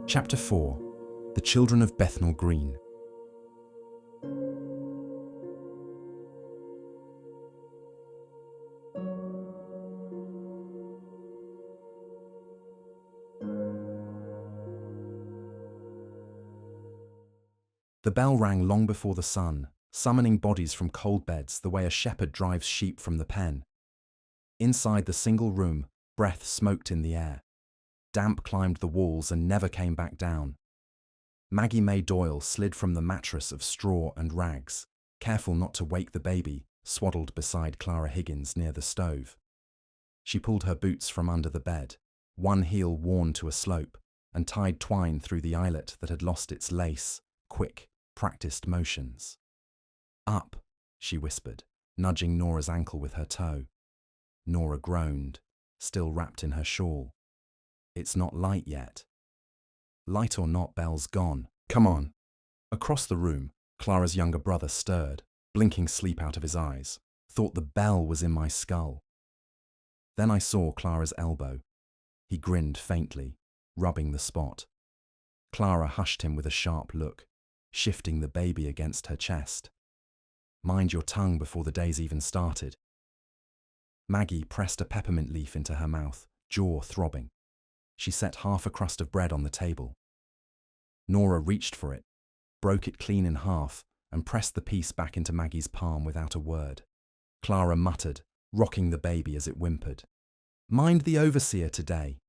Chapter 4. The Children of Bethnal Green. The bell rang long before the sun, summoning bodies from cold beds the way a shepherd drives sheep from the pen. Inside the single room, breath smoked in the air. Damp climbed the walls and never came back down. Maggie May Doyle slid from the mattress of straw and rags, careful not to wake the baby, swaddled beside Clara Higgins near the stove. She pulled her boots from under the bed, one heel worn to a slope, and tied twine through the eyelet that had lost its lace, quick, practiced motions. "Up," she whispered, nudging Nora's ankle with her toe. Nora groaned, still wrapped in her shawl. "It's not light yet." "Light or not, Belle's gone. Come on." Across the room, Clara's younger brother stirred, blinking sleep out of his eyes. "Thought the bell was in my skull." Then I saw Clara's elbow. He grinned faintly, rubbing the spot. Clara hushed him with a sharp look, shifting the baby against her chest. "Mind your tongue before the day's even started." Maggie pressed a peppermint leaf into her mouth, jaw throbbing. She set half a crust of bread on the table. Nora reached for it, broke it clean in half, and pressed the piece back into Maggie's palm without a word. Clara muttered, rocking the baby as it whimpered. "Mind the overseer today.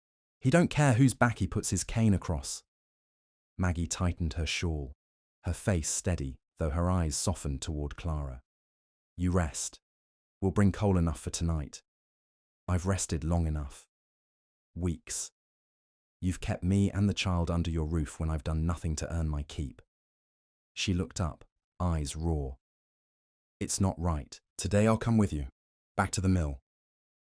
He don't care whose back he puts his cane across." Maggie tightened her shawl, her face steady, though her eyes softened toward Clara. "You rest. We'll bring coal enough for tonight. I've rested long enough. Weeks. You've kept me and the child under your roof when I've done nothing to earn my keep." She looked up, eyes raw. "It's not right. Today I'll come with you. Back to the mill."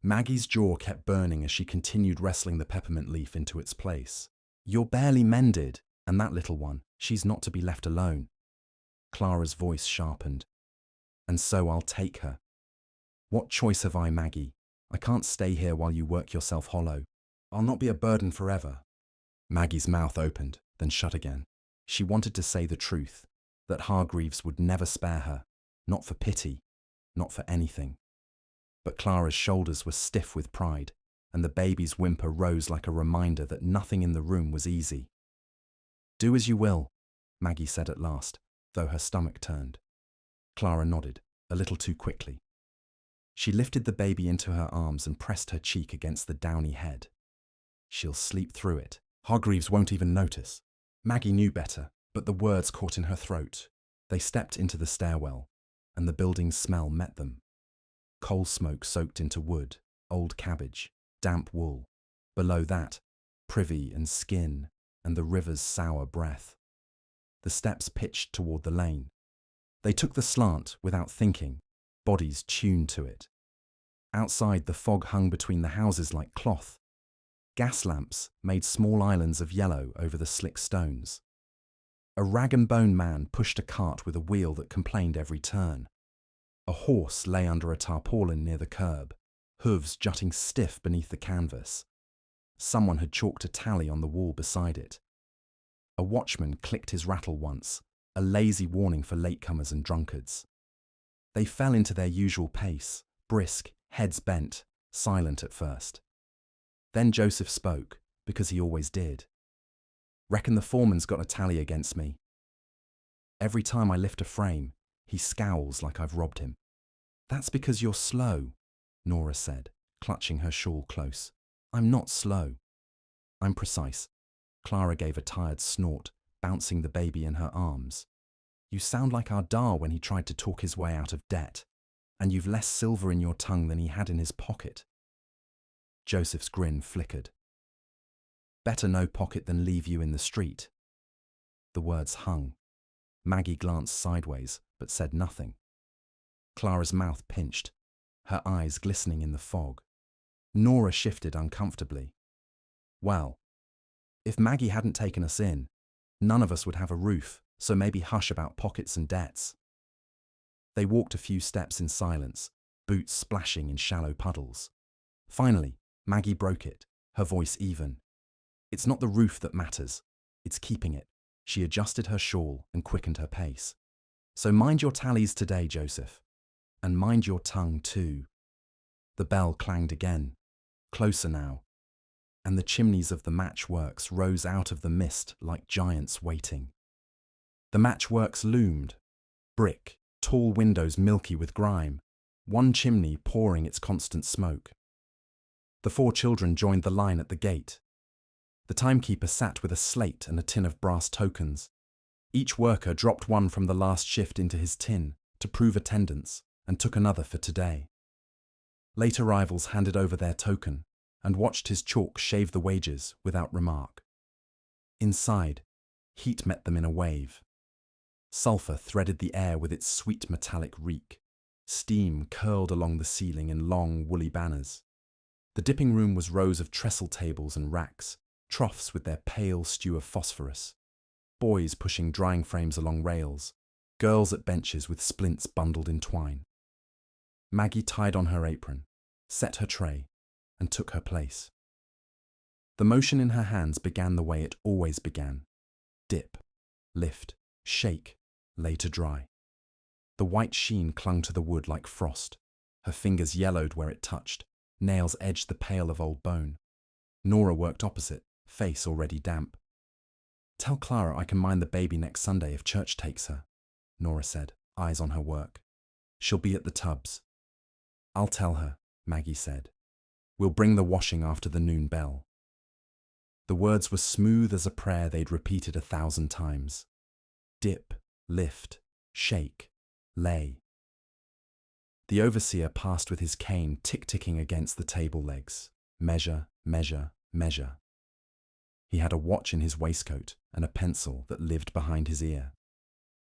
Maggie's jaw kept burning as she continued wrestling the peppermint leaf into its place. "You're barely mended, and that little one, she's not to be left alone." Clara's voice sharpened. "And so I'll take her. What choice have I, Maggie? I can't stay here while you work yourself hollow. I'll not be a burden forever." Maggie's mouth opened, then shut again. She wanted to say the truth, that Hargreaves would never spare her, not for pity, not for anything. But Clara's shoulders were stiff with pride, and the baby's whimper rose like a reminder that nothing in the room was easy. "Do as you will," Maggie said at last, though her stomach turned. Clara nodded, a little too quickly. She lifted the baby into her arms and pressed her cheek against the downy head. "She'll sleep through it. Hargreaves won't even notice." Maggie knew better, but the words caught in her throat. They stepped into the stairwell, and the building's smell met them. Coal smoke soaked into wood, old cabbage, damp wool. Below that, privy and skin, and the river's sour breath. The steps pitched toward the lane. They took the slant without thinking, bodies tuned to it. Outside, the fog hung between the houses like cloth. Gas lamps made small islands of yellow over the slick stones. A rag-and-bone man pushed a cart with a wheel that complained every turn. A horse lay under a tarpaulin near the curb, hooves jutting stiff beneath the canvas. Someone had chalked a tally on the wall beside it. A watchman clicked his rattle once, a lazy warning for latecomers and drunkards. They fell into their usual pace, brisk, heads bent, silent at first. Then Joseph spoke, because he always did. "Reckon the foreman's got a tally against me. Every time I lift a frame, he scowls like I've robbed him." "That's because you're slow," Nora said, clutching her shawl close. "I'm not slow. I'm precise." Clara gave a tired snort, bouncing the baby in her arms. "You sound like our Dar when he tried to talk his way out of debt, and you've less silver in your tongue than he had in his pocket." Joseph's grin flickered. "Better no pocket than leave you in the street." The words hung. Maggie glanced sideways, but said nothing. Clara's mouth pinched, her eyes glistening in the fog. Nora shifted uncomfortably. "Well, if Maggie hadn't taken us in, none of us would have a roof, so maybe hush about pockets and debts." They walked a few steps in silence, boots splashing in shallow puddles. Finally, Maggie broke it, her voice even. "It's not the roof that matters. It's keeping it. She adjusted her shawl and quickened her pace. So mind your tallies today, Joseph. And mind your tongue too. The bell clanged again, closer now, and the chimneys of the matchworks rose out of the mist like giants waiting. The matchworks loomed, brick, tall windows milky with grime, one chimney pouring its constant smoke. The 4 children joined the line at the gate. The timekeeper sat with a slate and a tin of brass tokens. Each worker dropped one from the last shift into his tin to prove attendance and took another for today. Late arrivals handed over their token and watched his chalk shave the wages without remark. Inside, heat met them in a wave. Sulphur threaded the air with its sweet metallic reek. Steam curled along the ceiling in long, woolly banners. The dipping room was rows of trestle tables and racks, troughs with their pale stew of phosphorus. Boys pushing drying frames along rails, girls at benches with splints bundled in twine. Maggie tied on her apron, set her tray, and took her place. The motion in her hands began the way it always began. Dip, lift, shake, lay to dry. The white sheen clung to the wood like frost. Her fingers yellowed where it touched. Nails edged the pale of old bone. Nora worked opposite, face already damp. "Tell Clara I can mind the baby next Sunday if church takes her," Nora said, eyes on her work. "She'll be at the tubs." "I'll tell her," Maggie said. "We'll bring the washing after the noon bell." The words were smooth as a prayer they'd repeated 1,000 times. Dip, lift, shake, lay. The overseer passed with his cane tick-ticking against the table legs. Measure, measure, measure. He had a watch in his waistcoat and a pencil that lived behind his ear.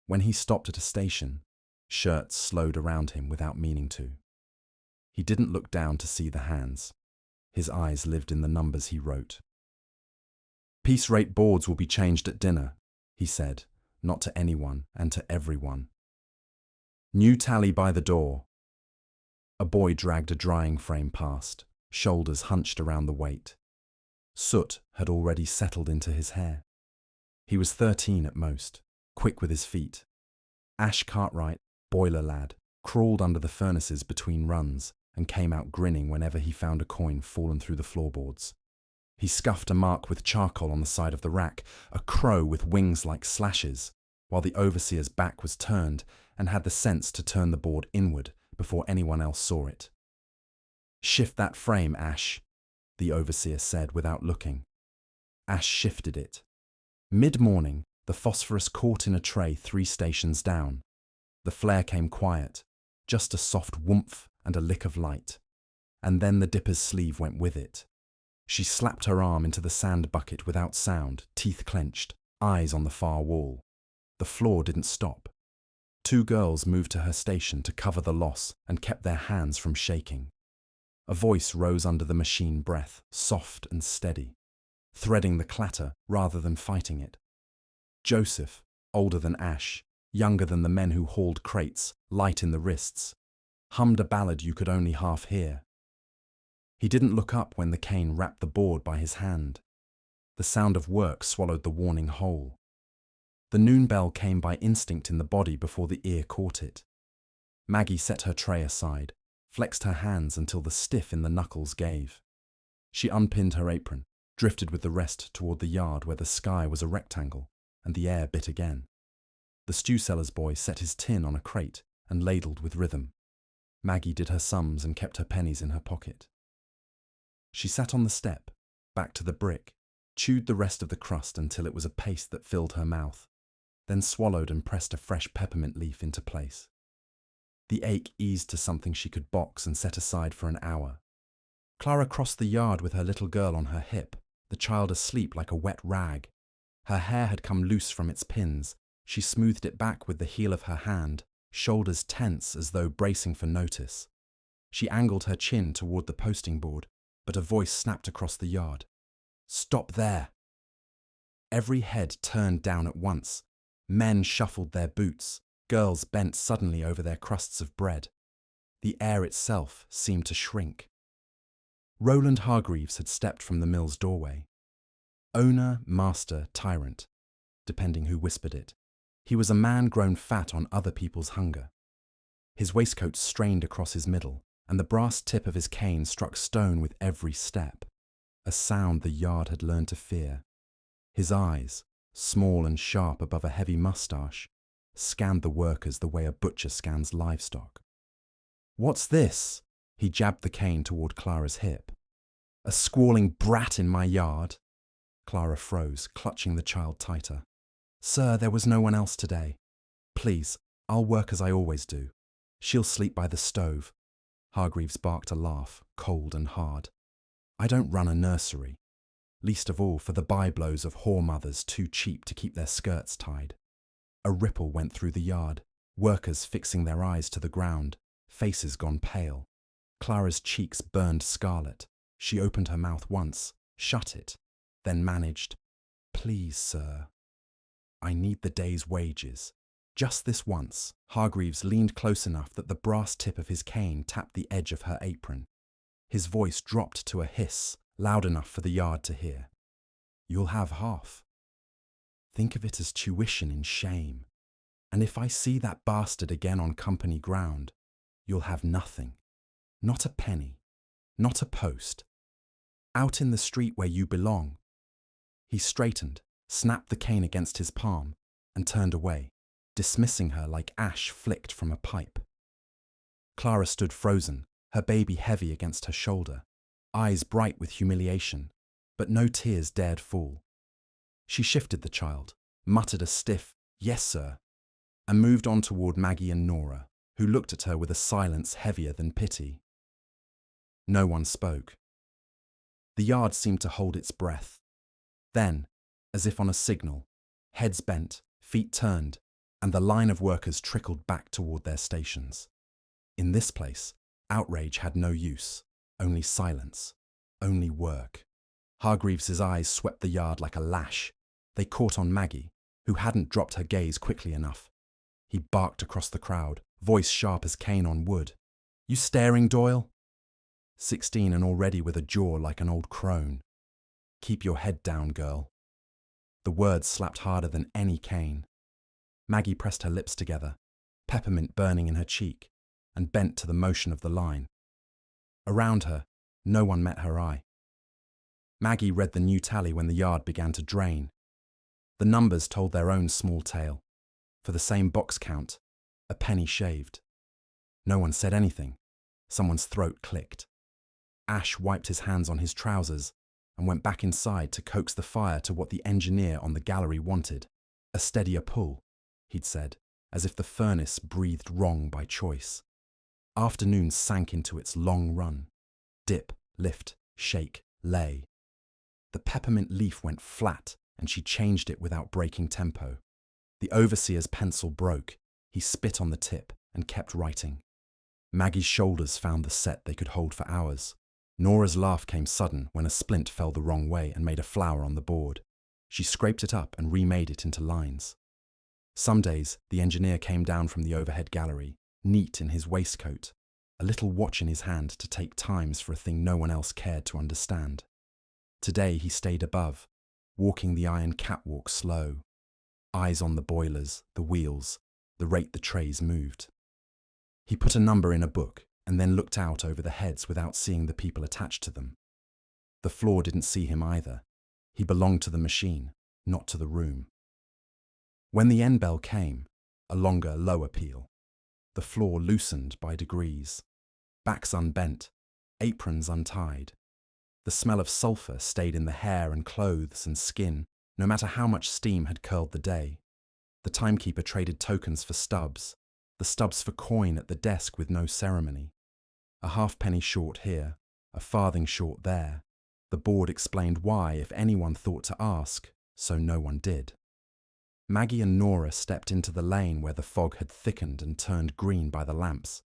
When he stopped at a station, shirts slowed around him without meaning to. He didn't look down to see the hands. His eyes lived in the numbers he wrote. "Piece rate boards will be changed at dinner," he said, not to anyone and to everyone. "New tally by the door." A boy dragged a drying frame past, shoulders hunched around the weight. Soot had already settled into his hair. He was 13 at most, quick with his feet. Ash Cartwright, boiler lad, crawled under the furnaces between runs and came out grinning whenever he found a coin fallen through the floorboards. He scuffed a mark with charcoal on the side of the rack, a crow with wings like slashes, while the overseer's back was turned and had the sense to turn the board inward before anyone else saw it. "Shift that frame, Ash," the overseer said without looking. Ash shifted it. Mid-morning, the phosphorus caught in a tray 3 stations down. The flare came quiet, just a soft whoomph and a lick of light. And then the dipper's sleeve went with it. She slapped her arm into the sand bucket without sound, teeth clenched, eyes on the far wall. The floor didn't stop. 2 girls moved to her station to cover the loss and kept their hands from shaking. A voice rose under the machine breath, soft and steady, threading the clatter rather than fighting it. Joseph, older than Ash, younger than the men who hauled crates, light in the wrists, hummed a ballad you could only half hear. He didn't look up when the cane rapped the board by his hand. The sound of work swallowed the warning whole. The noon bell came by instinct in the body before the ear caught it. Maggie set her tray aside, flexed her hands until the stiff in the knuckles gave. She unpinned her apron, drifted with the rest toward the yard where the sky was a rectangle and the air bit again. The stew seller's boy set his tin on a crate and ladled with rhythm. Maggie did her sums and kept her pennies in her pocket. She sat on the step, back to the brick, chewed the rest of the crust until it was a paste that filled her mouth, then swallowed and pressed a fresh peppermint leaf into place. The ache eased to something she could box and set aside for an hour. Clara crossed the yard with her little girl on her hip, the child asleep like a wet rag. Her hair had come loose from its pins. She smoothed it back with the heel of her hand, shoulders tense as though bracing for notice. She angled her chin toward the posting board, but a voice snapped across the yard. "Stop there!" Every head turned down at once. Men shuffled their boots. Girls bent suddenly over their crusts of bread. The air itself seemed to shrink. Roland Hargreaves had stepped from the mill's doorway. Owner, master, tyrant, depending who whispered it. He was a man grown fat on other people's hunger. His waistcoat strained across his middle, and the brass tip of his cane struck stone with every step, a sound the yard had learned to fear. His eyes, small and sharp above a heavy moustache, scanned the workers the way a butcher scans livestock. "What's this?" He jabbed the cane toward Clara's hip. "A squalling brat in my yard?" Clara froze, clutching the child tighter. "Sir, there was no one else today. Please, I'll work as I always do. She'll sleep by the stove." Hargreaves barked a laugh, cold and hard. "I don't run a nursery. Least of all for the byblows of whore mothers too cheap to keep their skirts tied." A ripple went through the yard, workers fixing their eyes to the ground, faces gone pale. Clara's cheeks burned scarlet. She opened her mouth once, shut it, then managed, "Please, sir. I need the day's wages. Just this once." Hargreaves leaned close enough that the brass tip of his cane tapped the edge of her apron. His voice dropped to a hiss, loud enough for the yard to hear. "You'll have half. Think of it as tuition in shame. And if I see that bastard again on company ground, you'll have nothing. Not a penny. Not a post. Out in the street where you belong." He straightened, snapped the cane against his palm, and turned away, dismissing her like ash flicked from a pipe. Clara stood frozen, her baby heavy against her shoulder, eyes bright with humiliation, but no tears dared fall. She shifted the child, muttered a stiff, "Yes, sir," and moved on toward Maggie and Nora, who looked at her with a silence heavier than pity. No one spoke. The yard seemed to hold its breath. Then, as if on a signal, heads bent, feet turned, and the line of workers trickled back toward their stations. In this place, outrage had no use, only silence, only work. Hargreaves's eyes swept the yard like a lash. They caught on Maggie, who hadn't dropped her gaze quickly enough. He barked across the crowd, voice sharp as cane on wood. "You staring, Doyle? 16 and already with a jaw like an old crone. Keep your head down, girl." The words slapped harder than any cane. Maggie pressed her lips together, peppermint burning in her cheek, and bent to the motion of the line. Around her, no one met her eye. Maggie read the new tally when the yard began to drain. The numbers told their own small tale. For the same box count, a penny shaved. No one said anything. Someone's throat clicked. Ash wiped his hands on his trousers and went back inside to coax the fire to what the engineer on the gallery wanted. "A steadier pull," he'd said, as if the furnace breathed wrong by choice. Afternoon sank into its long run. Dip, lift, shake, lay. The peppermint leaf went flat, and she changed it without breaking tempo. The overseer's pencil broke. He spit on the tip and kept writing. Maggie's shoulders found the set they could hold for hours. Nora's laugh came sudden when a splint fell the wrong way and made a flower on the board. She scraped it up and remade it into lines. Some days, the engineer came down from the overhead gallery, neat in his waistcoat, a little watch in his hand to take times for a thing no one else cared to understand. Today he stayed above, walking the iron catwalk slow, eyes on the boilers, the wheels, the rate the trays moved. He put a number in a book and then looked out over the heads without seeing the people attached to them. The floor didn't see him either. He belonged to the machine, not to the room. When the end bell came, a longer, lower peal, the floor loosened by degrees, backs unbent, aprons untied. The smell of sulphur stayed in the hair and clothes and skin, no matter how much steam had curled the day. The timekeeper traded tokens for stubs, the stubs for coin at the desk with no ceremony. A halfpenny short here, a farthing short there. The board explained why if anyone thought to ask, so no one did. Maggie and Nora stepped into the lane where the fog had thickened and turned green by the lamps.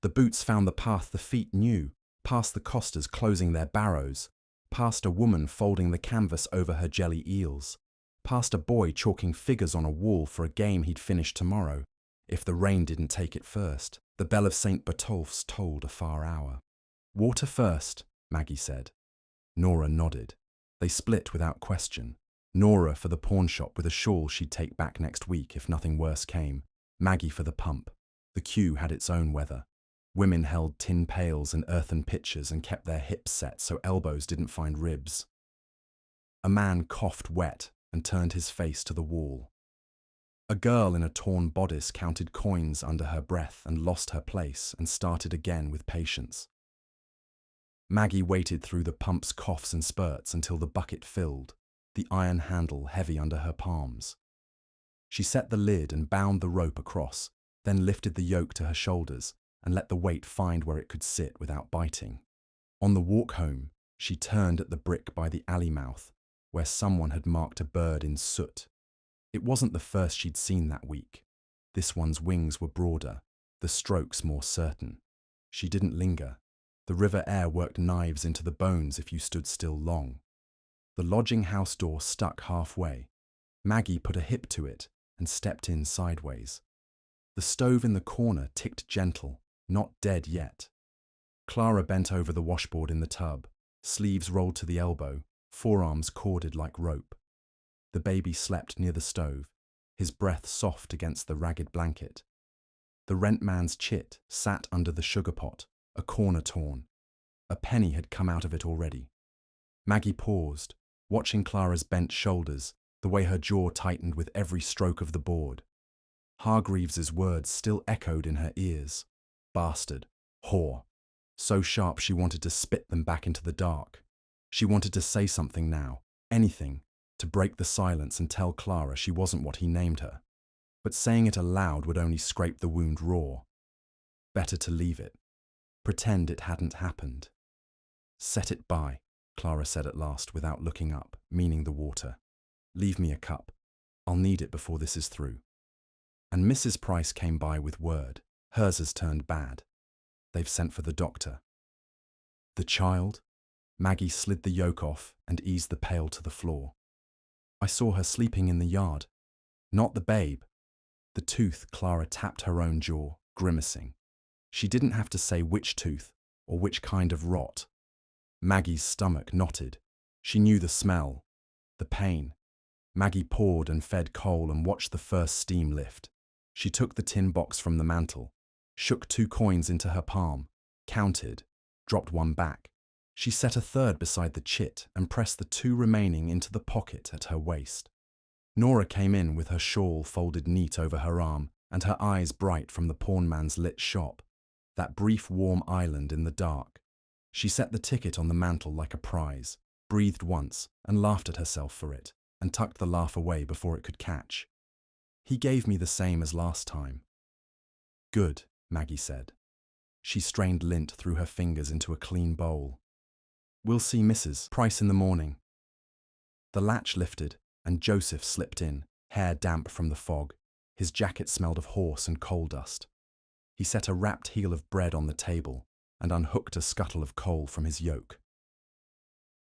The boots found the path the feet knew, past the costers closing their barrows, past a woman folding the canvas over her jelly eels, past a boy chalking figures on a wall for a game he'd finish tomorrow, if the rain didn't take it first. The bell of St. Botolph's tolled a far hour. "Water first," Maggie said. Nora nodded. They split without question. Nora for the pawn shop with a shawl she'd take back next week if nothing worse came. Maggie for the pump. The queue had its own weather. Women held tin pails and earthen pitchers and kept their hips set so elbows didn't find ribs. A man coughed wet and turned his face to the wall. A girl in a torn bodice counted coins under her breath and lost her place and started again with patience. Maggie waited through the pump's coughs and spurts until the bucket filled, the iron handle heavy under her palms. She set the lid and bound the rope across, then lifted the yoke to her shoulders and let the weight find where it could sit without biting. On the walk home, she turned at the brick by the alley mouth, where someone had marked a bird in soot. It wasn't the first she'd seen that week. This one's wings were broader, the strokes more certain. She didn't linger. The river air worked knives into the bones if you stood still long. The lodging house door stuck halfway. Maggie put a hip to it and stepped in sideways. The stove in the corner ticked gentle, not dead yet. Clara bent over the washboard in the tub, sleeves rolled to the elbow, forearms corded like rope. The baby slept near the stove, his breath soft against the ragged blanket. The rent man's chit sat under the sugar pot, a corner torn. A penny had come out of it already. Maggie paused, watching Clara's bent shoulders, the way her jaw tightened with every stroke of the board. Hargreaves's words still echoed in her ears. Bastard. Whore. So sharp she wanted to spit them back into the dark. She wanted to say something now, anything, to break the silence and tell Clara she wasn't what he named her. But saying it aloud would only scrape the wound raw. Better to leave it. Pretend it hadn't happened. Set it by, Clara said at last without looking up, meaning the water. Leave me a cup. I'll need it before this is through. And Mrs. Price came by with word. Hers has turned bad. They've sent for the doctor. The child? Maggie slid the yoke off and eased the pail to the floor. I saw her sleeping in the yard. Not the babe. The tooth, Clara tapped her own jaw, grimacing. She didn't have to say which tooth or which kind of rot. Maggie's stomach knotted. She knew the smell, the pain. Maggie poured and fed coal and watched the first steam lift. She took the tin box from the mantel, shook 2 coins into her palm, counted, dropped one back. She set a third beside the chit and pressed the 2 remaining into the pocket at her waist. Nora came in with her shawl folded neat over her arm and her eyes bright from the pawnman's lit shop, that brief warm island in the dark. She set the ticket on the mantel like a prize, breathed once and laughed at herself for it, and tucked the laugh away before it could catch. He gave me the same as last time. Good, Maggie said. She strained lint through her fingers into a clean bowl. We'll see Mrs. Price in the morning. The latch lifted, and Joseph slipped in, hair damp from the fog. His jacket smelled of horse and coal dust. He set a wrapped heel of bread on the table and unhooked a scuttle of coal from his yoke.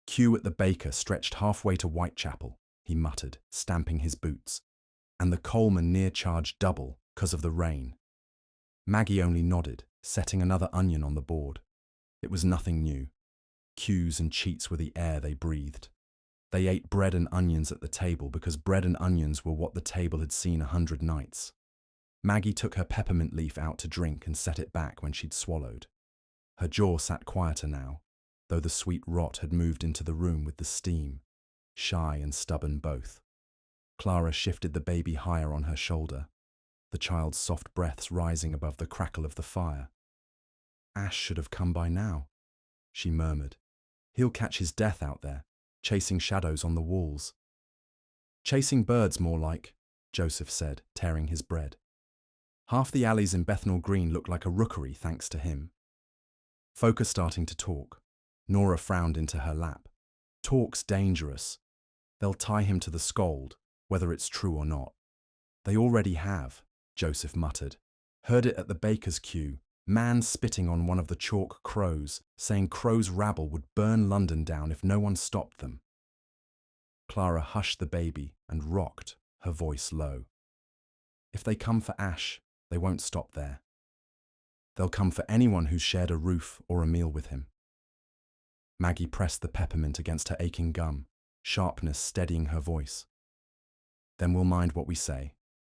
Queue at the baker stretched halfway to Whitechapel, he muttered, stamping his boots, and the coalman near charged double 'cause of the rain. Maggie only nodded, setting another onion on the board. It was nothing new. Queues and cheats were the air they breathed. They ate bread and onions at the table because bread and onions were what the table had seen 100 nights. Maggie took her peppermint leaf out to drink and set it back when she'd swallowed. Her jaw sat quieter now, though the sweet rot had moved into the room with the steam, shy and stubborn both. Clara shifted the baby higher on her shoulder, the child's soft breaths rising above the crackle of the fire. Ash should have come by now, she murmured. He'll catch his death out there, chasing shadows on the walls. Chasing birds more like, Joseph said, tearing his bread. Half the alleys in Bethnal Green looked like a rookery thanks to him. Folk are starting to talk. Nora frowned into her lap. Talk's dangerous. They'll tie him to the scold, whether it's true or not. They already have, Joseph muttered. Heard it at the baker's queue, man spitting on one of the chalk crows, saying Crow's rabble would burn London down if no one stopped them. Clara hushed the baby and rocked, her voice low. If they come for Ash, they won't stop there. They'll come for anyone who's shared a roof or a meal with him. Maggie pressed the peppermint against her aching gum. sharpness steadying her voice. Then we'll mind what we say,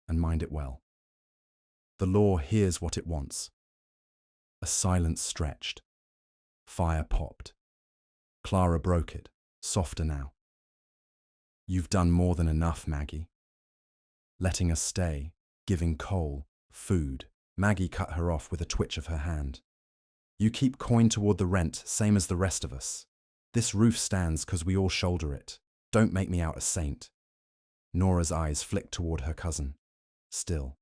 and mind it well. The law hears what it wants. A silence stretched. Fire popped. Clara broke it, softer now. You've done more than enough, Maggie. Letting us stay, giving coal, food. Maggie cut her off with a twitch of her hand. You keep coin toward the rent, same as the rest of us. This roof stands 'cause we all shoulder it. Don't make me out a saint. Nora's eyes flicked toward her cousin. Still,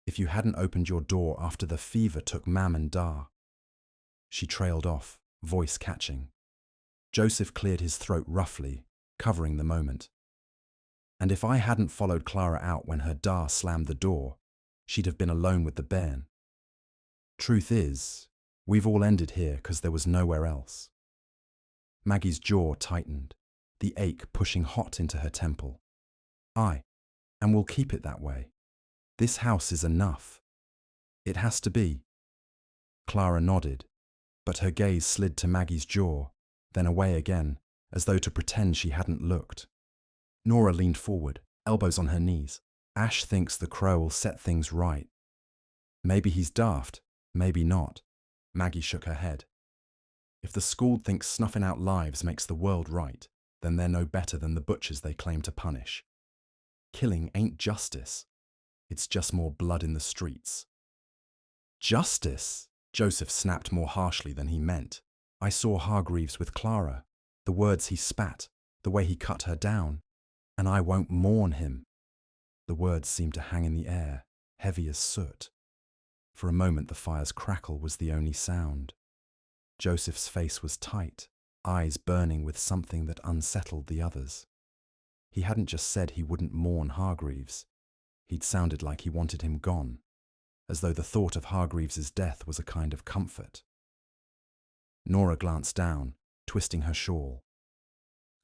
if you hadn't opened your door after the fever took Mam and Da. She trailed off, voice catching. Joseph cleared his throat roughly, covering the moment. And if I hadn't followed Clara out when her Da slammed the door, she'd have been alone with the bairn. Truth is, we've all ended here 'cause there was nowhere else. Maggie's jaw tightened, the ache pushing hot into her temple. Aye, and we'll keep it that way. This house is enough. It has to be. Clara nodded, but her gaze slid to Maggie's jaw, then away again, as though to pretend she hadn't looked. Nora leaned forward, elbows on her knees. Ash thinks the crow will set things right. Maybe he's daft, maybe not. Maggie shook her head. If the Scald thinks snuffing out lives makes the world right, then they're no better than the butchers they claim to punish. Killing ain't justice. It's just more blood in the streets. Justice? Joseph snapped more harshly than he meant. I saw Hargreaves with Clara, the words he spat, the way he cut her down, and I won't mourn him. The words seemed to hang in the air, heavy as soot. For a moment the fire's crackle was the only sound. Joseph's face was tight, eyes burning with something that unsettled the others. He hadn't just said he wouldn't mourn Hargreaves. He'd sounded like he wanted him gone, as though the thought of Hargreaves's death was a kind of comfort. Nora glanced down, twisting her shawl.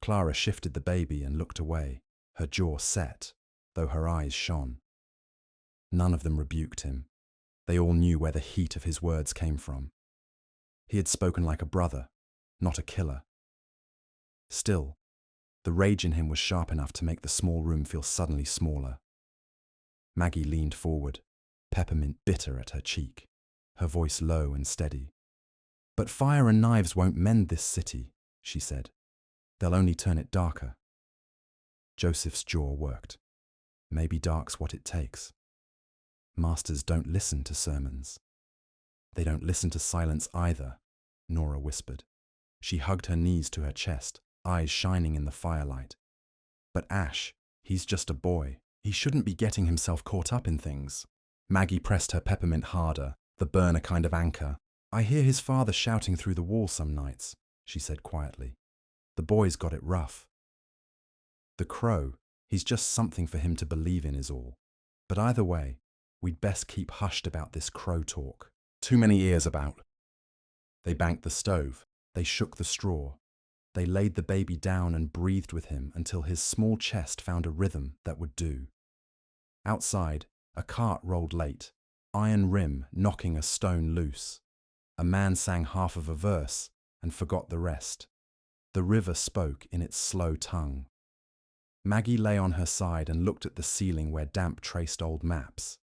Clara shifted the baby and looked away, her jaw set, though her eyes shone. None of them rebuked him. They all knew where the heat of his words came from. He had spoken like a brother, not a killer. Still, the rage in him was sharp enough to make the small room feel suddenly smaller. Maggie leaned forward, peppermint bitter at her cheek, her voice low and steady. But fire and knives won't mend this city, she said. They'll only turn it darker. Joseph's jaw worked. Maybe dark's what it takes. Masters don't listen to sermons. They don't listen to silence either, Nora whispered. She hugged her knees to her chest, eyes shining in the firelight. But Ash, he's just a boy. He shouldn't be getting himself caught up in things. Maggie pressed her peppermint harder, the burn a kind of anchor. I hear his father shouting through the wall some nights, she said quietly. The boy's got it rough. The crow, he's just something for him to believe in is all. But either way, we'd best keep hushed about this crow talk. Too many ears about. They banked the stove. They shook the straw. They laid the baby down and breathed with him until his small chest found a rhythm that would do. Outside, a cart rolled late, iron rim knocking a stone loose. A man sang half of a verse and forgot the rest. The river spoke in its slow tongue. Maggie lay on her side and looked at the ceiling where damp traced old maps.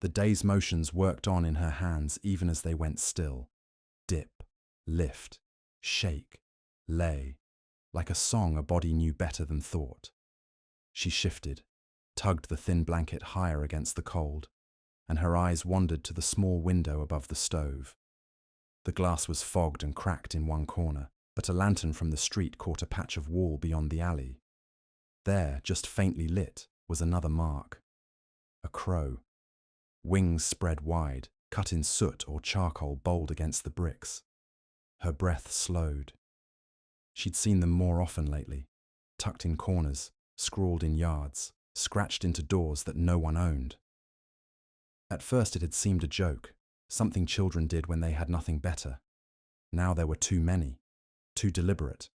The day's motions worked on in her hands even as they went still. Dip, lift, shake, lay, like a song a body knew better than thought. She shifted, tugged the thin blanket higher against the cold, and her eyes wandered to the small window above the stove. The glass was fogged and cracked in one corner, but a lantern from the street caught a patch of wall beyond the alley. There, just faintly lit, was another mark. A crow. Wings spread wide, cut in soot or charcoal bowled against the bricks. Her breath slowed. She'd seen them more often lately, tucked in corners, scrawled in yards, scratched into doors that no one owned. At first it had seemed a joke, something children did when they had nothing better. Now there were too many, too deliberate.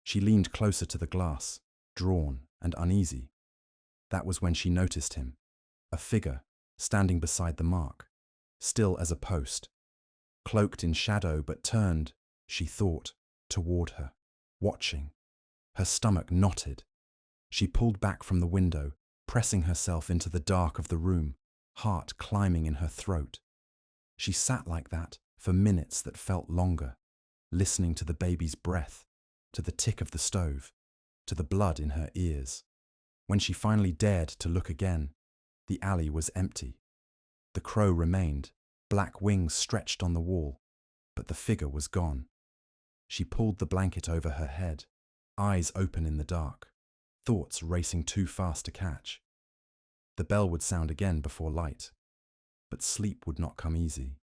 She leaned closer to the glass, drawn and uneasy. That was when she noticed him, a figure standing beside the mark, still as a post, cloaked in shadow but turned, she thought, toward her, watching. Her stomach knotted. She pulled back from the window, pressing herself into the dark of the room, heart climbing in her throat. She sat like that for minutes that felt longer, listening to the baby's breath, to the tick of the stove, to the blood in her ears. When she finally dared to look again, the alley was empty. The crow remained, black wings stretched on the wall, but the figure was gone. She pulled the blanket over her head, eyes open in the dark, thoughts racing too fast to catch. The bell would sound again before light, but sleep would not come easy.